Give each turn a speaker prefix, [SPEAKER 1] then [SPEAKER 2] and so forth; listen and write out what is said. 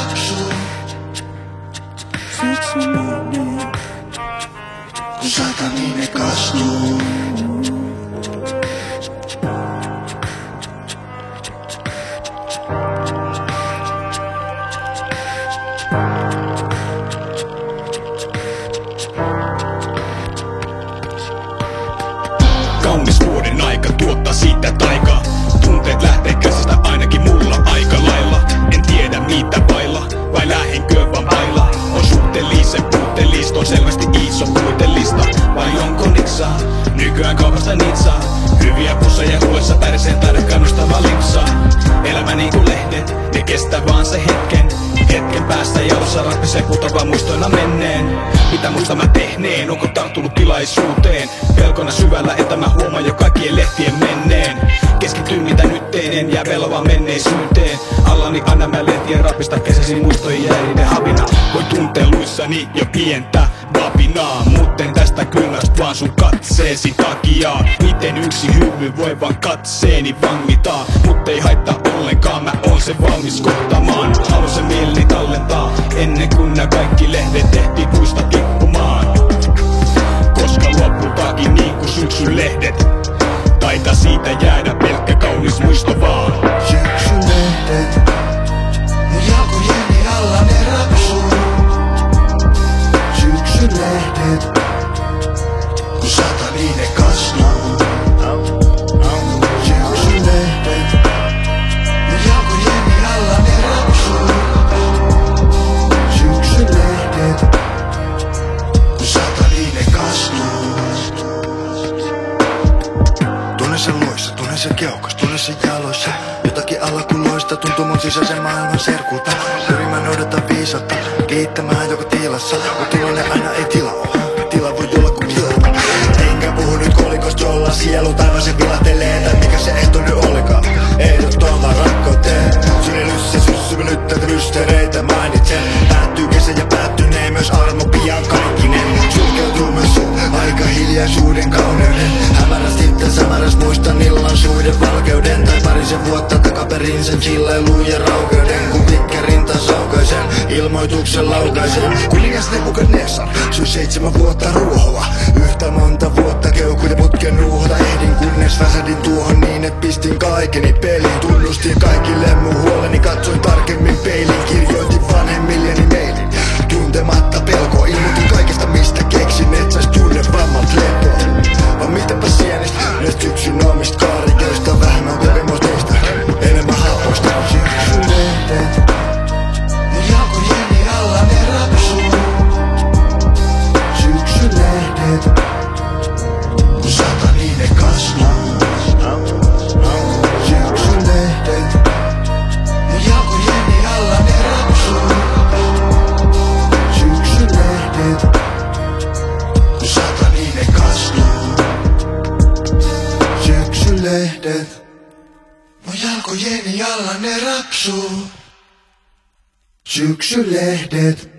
[SPEAKER 1] rapsuu. Kun sataminen kastuu.
[SPEAKER 2] Kaunis vuoden aika tuottaa siitä taikaa. Tunteet lähtee käsistä ainakin mulla aika lailla. En tiedä mitä vailla, vai lähinkö vaan vailla. On suhteellisen puutteellista, on selvästi iso puutteellista. Vai onko nitsaa? Nykyään kaupasta nitsaa. Hyviä pusseja huolessa pärseen taida kannustava lipsaa. Elämä niinku lehdet, ne kestää vaan se hetken. Hetken päästä jalossa ratkaisee putoavaa muistoina menneen. Mitä muista mä tehneen, onko tarttunut tilaisuuteen? Pelkona syvällä, että mä huomaan jo kaikkien lehtien menneen. Keskityn mitä nyt teen, jää velovaan menneisyyteen. Allani anna mä lehtien rapista kesäisin muistojen jääriden havina. Voin tuntea luissani jo pientä vapinaa, mutten tästä kylmästä vaan sun katseesi takia. Miten yksi hymy voi vaan katseeni vangitaa, muttei haittaa ollenkaan, mä oon sen valmis kohtamaan. Haluan sen mieleni tallentaa, ennen kuin nää kaikki lehdet tehtiin puista tippumaan. Koska lopultakin niin kuin syksyn lehdet, taitaa siitä jäädä pelkkä kaunis muisto vaan.
[SPEAKER 1] Syksyn lehdet, mun jalkojeni alla ne rapsuu. Syksyn lehdet, kun sataminen kastuu. Syksyn lehdet, mun jalkojeni alla ne rapsuu. Syksyn lehdet, kun sataminen kastuu. Tunne sen loissa, tunne sen keuhkos, tunne sen jaloissa. Jotakin alla kun loista, tuntuu mun sisäisen maailman serkulta. Pyrimään odottaa viisautta, kiittämään joko tilassa. Mut tilanne aina ei tila oo, tila voi tulla kun tilata. Enkä puhu nyt kolikosta, jolla sielu taivaaseen vilahtelee. Tai mikä se ehto nyt olikaan, ehdottomaan rakkauteen. Synelyssä syssyvä nyt tätä mysteereitä mainitsen. Päättyy kesä ja päättynee myös armo pian kaikkinen. Sulkeutuu myös aika hiljaisuuden kauneuden. Hämärästi samaras muistan illan suiden valkeuden. Tai parisen vuotta takaperin sen chillailuun ja raukeuden. Kun pitkä rinta saukaisen, ilmoituksen laukaisen. Kuningas Nebukadnessar syi 7 vuotta ruohoa. Yhtä monta vuotta keukuiden putken ruuhota. Ehdin kunnes väsähdin tuohon niin et pistin kaikeni peliin. Tunnustin kaikille mun huoleni, katsoin tarkemmin peiliin. Kirjoitin vanhemmilleni mailin, tuntematta pelkoa. Ilmoitin kaikesta mistä keksin, et sais tunne vammat lepoa. Vaan mitäpä sienistä, näistä syksyn omista kaarijoista. Vähemmän kokemus teistä, enemmän happoista. Syksyn lehdet, mun jalkojeni alla ne rapsuu. Syksyn lehdet, kun sataminen kastuu. Syksyn lehdet, mun jalkojeni alla ne rapsuu. Syksyn lehdet, kun sataminen kastuu. Syksyn lehdet, mun jalkojeni alla ne rapsuu. Syksyn lehdet.